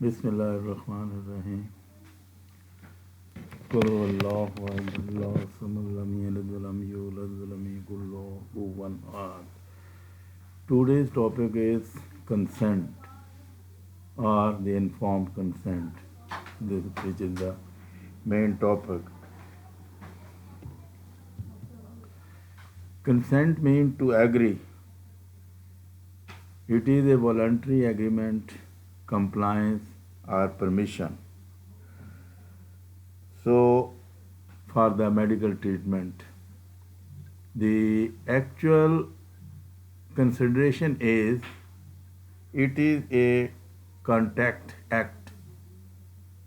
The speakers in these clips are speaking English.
Bismillahirrahmanirrahim. Qul huwallahu ahad, Allahu samad, lam yalid wa lam yulad wa lam yakul lahu kufuwan ahad. Today's topic is consent or the informed consent, which is the main topic. Consent means to agree. It is a voluntary agreement, compliance, or permission. So, for the medical treatment, the actual consideration is it is a contact act.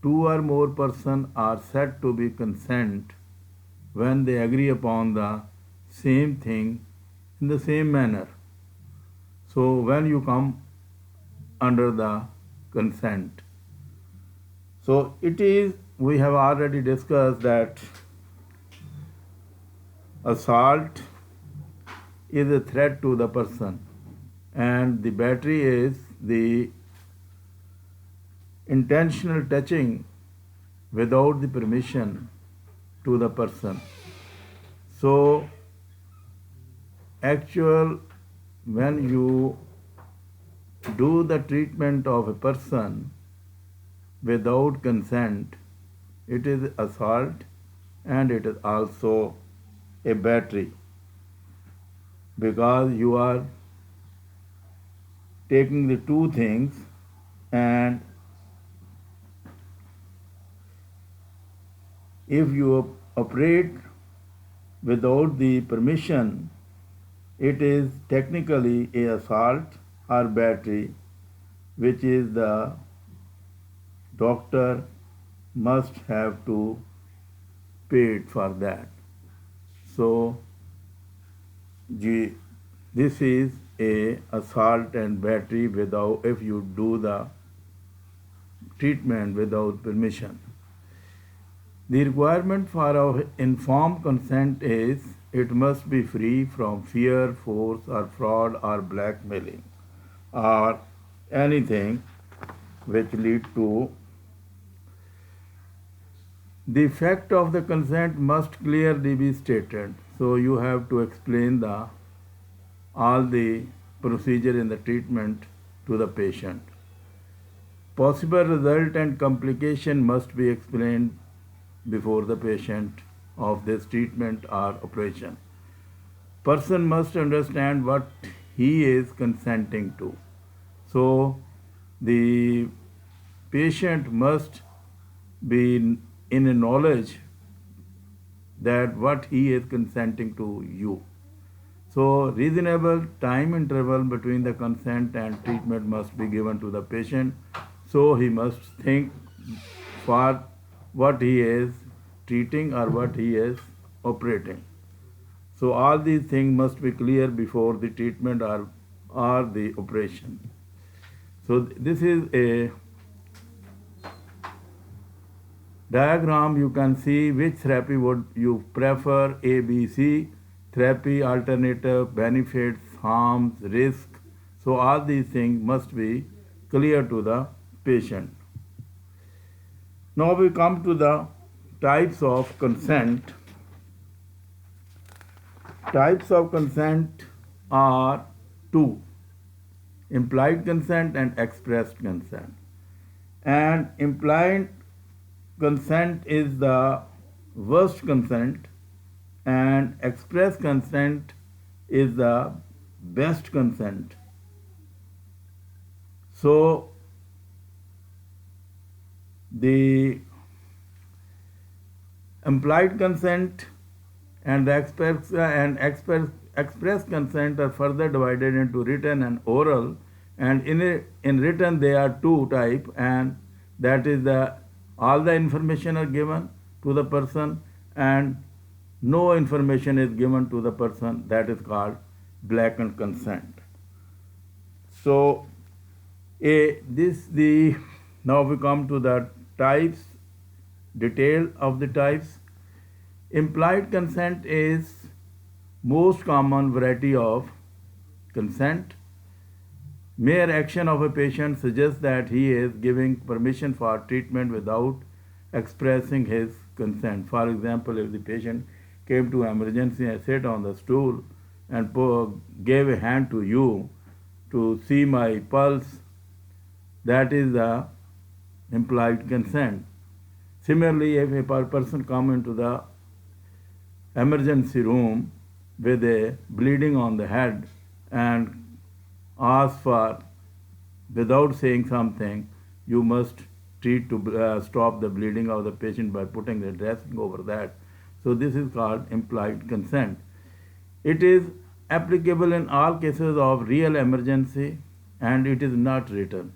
Two or more persons are said to be consent when they agree upon the same thing in the same manner. So when you come under the consent, so it is, we have already discussed that assault is a threat to the person, and the battery is the intentional touching without the permission to the person. So actual, when you do the treatment of a person without consent, it is assault and it is also a battery, because you are taking the two things, and if you operate without the permission, it is technically a assault or battery, which is the doctor must have to pay it for that. So this is a assault and battery without, if you do the treatment without permission. The requirement for our informed consent is it must be free from fear, force, or fraud, or blackmailing, or anything which lead to. The fact of the consent must clearly be stated. So you have to explain all the procedure in the treatment to the patient. Possible result and complication must be explained before the patient of this treatment or operation. Person must understand what he is consenting to. So the patient must be in a knowledge that what he is consenting to you. So reasonable time interval between the consent and treatment must be given to the patient. So he must think for what he is treating or what he is operating. So all these things must be clear before the treatment or the operation. So this is a diagram. You can see which therapy would you prefer: A, B, C, therapy, alternative, benefits, harms, risk. So all these things must be clear to the patient. Now we come to the types of consent. Types of consent are two: implied consent and expressed consent. And implied consent is the worst consent, and express consent is the best consent. So the implied consent and the express consent are further divided into written and oral, and in written there are two types, and that is all the information are given to the person and no information is given to the person. That is called blackened consent. So now we come to the types, detail of the types. Implied consent is most common variety of consent. Mere action of a patient suggests that he is giving permission for treatment without expressing his consent. For example, if the patient came to emergency and sat on the stool and gave a hand to you to see my pulse, that is the implied consent. Similarly, if a person comes into the emergency room with a bleeding on the head and asks for, without saying something, you must treat to stop the bleeding of the patient by putting the dressing over that. So this is called implied consent. It is applicable in all cases of real emergency and it is not written.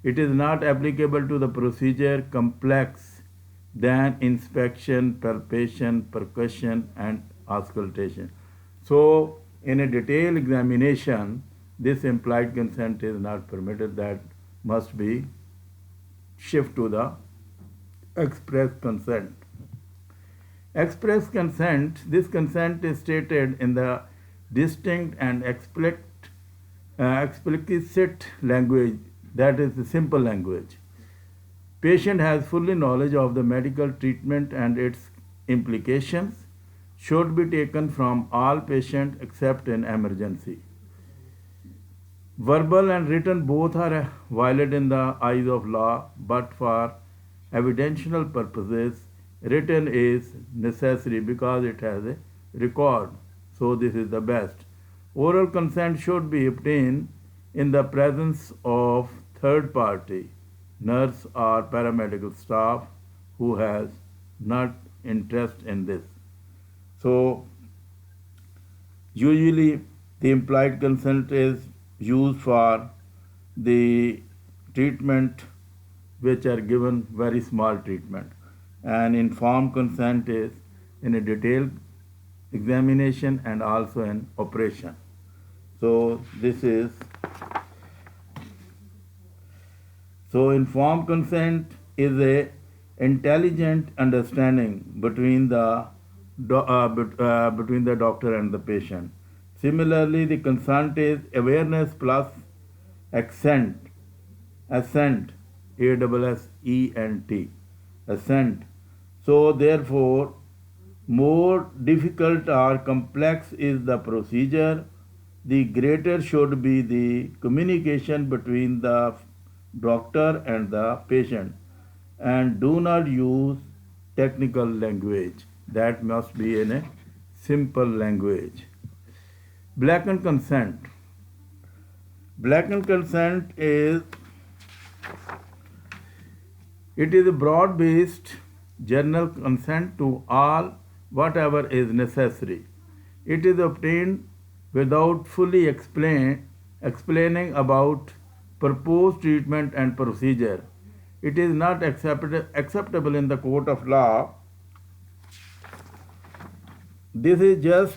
It is not applicable to the procedure complex than inspection, palpation, percussion and auscultation. So in a detailed examination, this implied consent is not permitted. That must be shift to the express consent. Express consent, this consent is stated in the distinct and explicit language, that is the simple language. Patient has fully knowledge of the medical treatment and its implications should be taken from all patients except in emergency. Verbal and written both are valid in the eyes of law, but for evidential purposes, written is necessary because it has a record. So this is the best. Oral consent should be obtained in the presence of third party, nurse or paramedical staff who has not interest in this. So usually the implied consent is used for the treatment which are given very small treatment, and informed consent is in a detailed examination and also an operation. So informed consent is a intelligent understanding between the doctor and the patient. Similarly, the consent is awareness plus assent, assent, A-S-S-E-N-T, assent. So therefore, more difficult or complex is the procedure, the greater should be the communication between the doctor and the patient. And do not use technical language. That must be in a simple language. Blackened consent. Blackened consent is a broad-based general consent to all whatever is necessary. It is obtained without fully explaining about proposed treatment and procedure. It is not acceptable in the court of law. This is just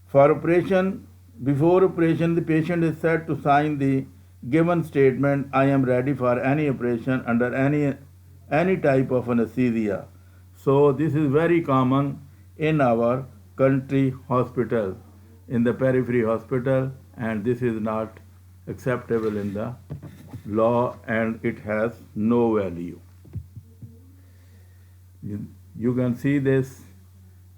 for operation. Before operation, the patient is said to sign the given statement, I am ready for any operation under any type of anesthesia. So this is very common in our country hospital, in the periphery hospital, and this is not acceptable in the law and it has no value. You can see this.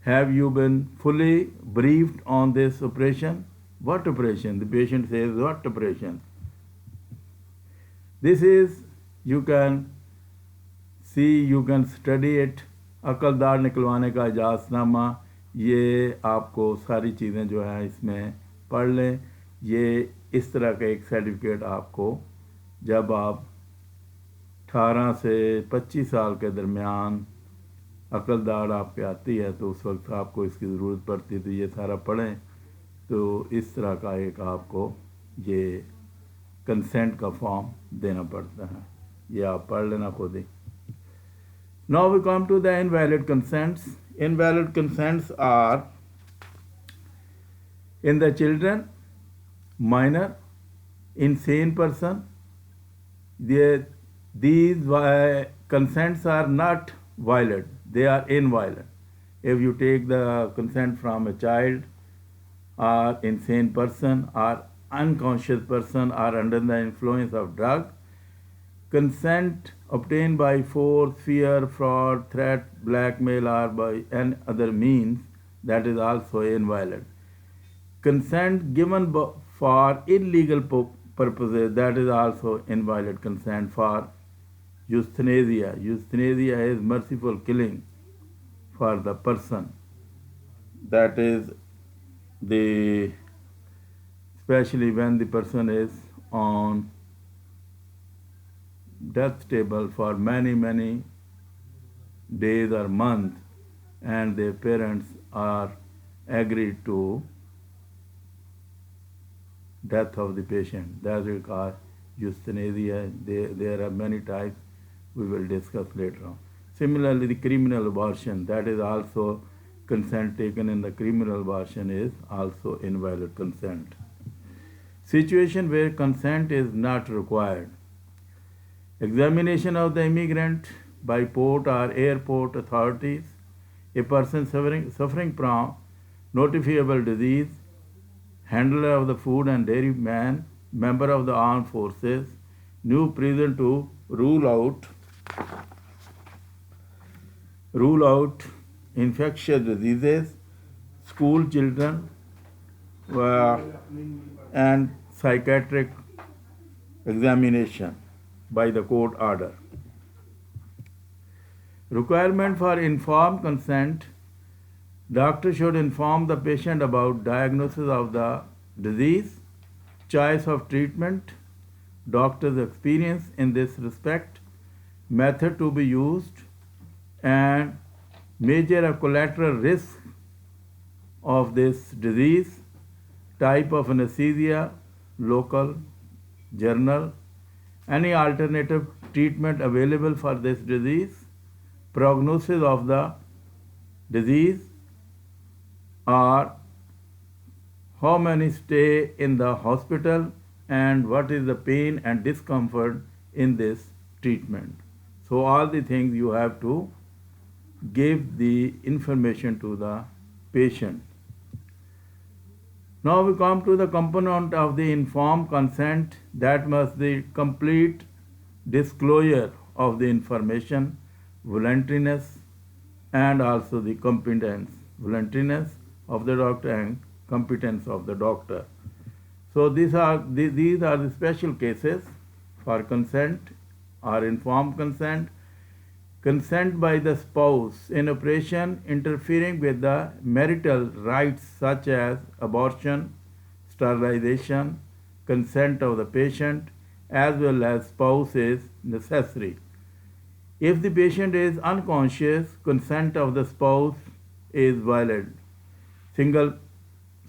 Have you been fully briefed on this operation? What operation? The patient says, what operation? This is, you can see, you can study it. अकलदार निकलवाने का इजाज़तनामा, ये आपको सारी चीज़ें जो हैं इसमें पढ़ लें. ये इस तरह का एक सर्टिफिकेट आपको जब आप 18 से 25 साल के दरमियान अकलदार आपके आती है तो उस वक्त आपको इसकी ज़रूरत पड़ती है. तो ये सारा पढ़ें तो इस तरह का एक आपको ये कंसेंट का फॉर्म देना पड़ता है. ये आप पढ़ लेना खुद ही. Now we come to the invalid consents. Invalid consents are in the children, minor, insane person. These consents are not valid. They are invalid. If you take the consent from a child or insane person or unconscious person or under the influence of drug. Consent obtained by force, fear, fraud, threat, blackmail, or by any other means, that is also invalid. Consent given for illegal purposes, that is also invalid. Consent for euthanasia. Euthanasia is merciful killing for the person. That is the especially when the person is on death table for many days or months and their parents are agreed to death of the patient. That is called euthanasia. There are many types we will discuss later on. Similarly, the criminal abortion, that is also consent taken in the criminal abortion is also invalid consent. Situation where consent is not required. Examination of the immigrant by port or airport authorities, a person suffering from notifiable disease, handler of the food and dairy man, member of the armed forces, new prison to rule out infectious diseases, school children, and psychiatric examination by the court order. Requirement for informed consent. Doctor should inform the patient about diagnosis of the disease, choice of treatment, doctor's experience in this respect, method to be used, and major or collateral risk of this disease, type of anesthesia, local, general, any alternative treatment available for this disease, prognosis of the disease, or how many stay in the hospital and what is the pain and discomfort in this treatment. So all the things you have to give the information to the patient. Now we come to the component of the informed consent, that must be complete disclosure of the information, voluntariness, and also the competence, voluntariness of the doctor and competence of the doctor. So these are the special cases for consent or informed consent. Consent by the spouse in operation interfering with the marital rights such as abortion, sterilization, consent of the patient as well as spouse is necessary. If the patient is unconscious, consent of the spouse is valid. Single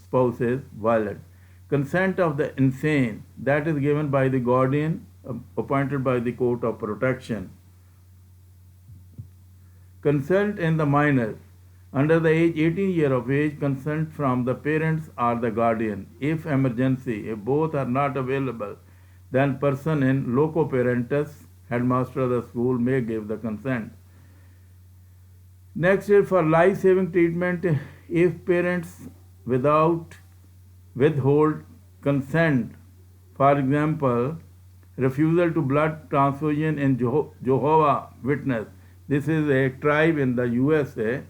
spouse is valid. Consent of the insane, that is given by the guardian appointed by the court of protection. Consent in the minor. Under the age 18 years of age, consent from the parents or the guardian. If emergency, if both are not available, then person in loco parentis, headmaster of the school, may give the consent. Next is for life-saving treatment. If parents withhold consent, for example, refusal to blood transfusion in Jehovah Witness. This is a tribe in the USA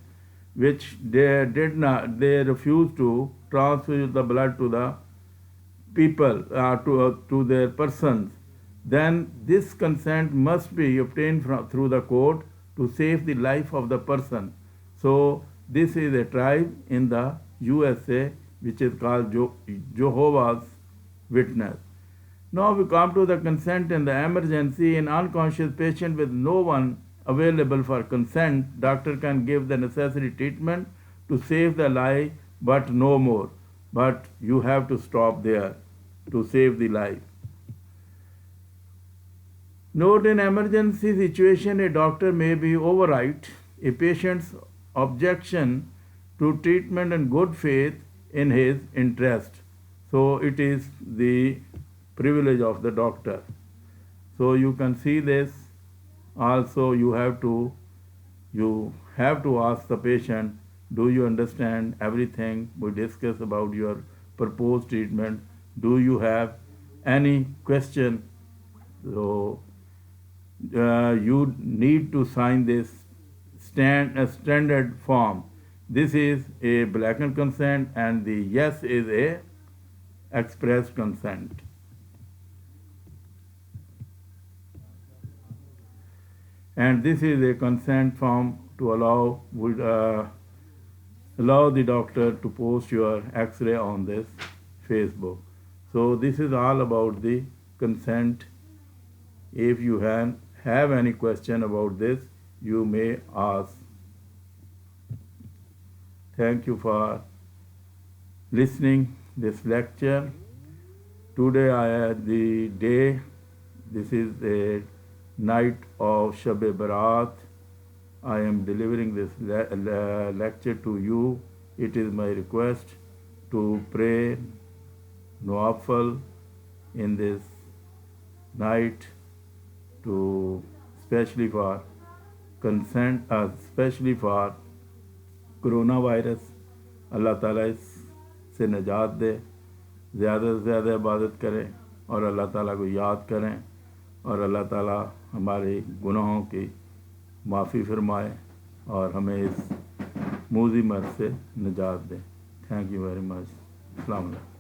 which they refused to transfuse the blood to the people, to their persons. Then this consent must be obtained through the court to save the life of the person. So this is a tribe in the USA which is called Jehovah's Witness. Now we come to the consent in the emergency. In unconscious patient with no one available for consent, doctor can give the necessary treatment to save the life, but no more. But you have to stop there to save the life. Note: in emergency situation, a doctor may be override a patient's objection to treatment in good faith in his interest. So it is the privilege of the doctor. So you can see this. Also you have to ask the patient, do you understand everything we discuss about your proposed treatment? Do you have any question? So you need to sign this standard form. This is a blackened consent, and the yes is a express consent. And this is a consent form to allow the doctor to post your x-ray on this Facebook. So this is all about the consent. If you have any question about this, you may ask. Thank you for listening this lecture. Today I had the day. This is a night of Shab-e Barat. I am delivering this lecture to you. It is my request to pray Nawafal in this night, to especially for consent, especially for coronavirus. अल्लाह ताला इससे निजात दे, ज़्यादा से ज़्यादा इबादत करें और अल्लाह ताला को याद करें, और अल्लाह ताला हमारे गुनाहों की माफ़ी फरमाए और हमें इस मूज़ी मर्ज़ से निजात दे. Thank you very much. अस्सलाम वालेकुम.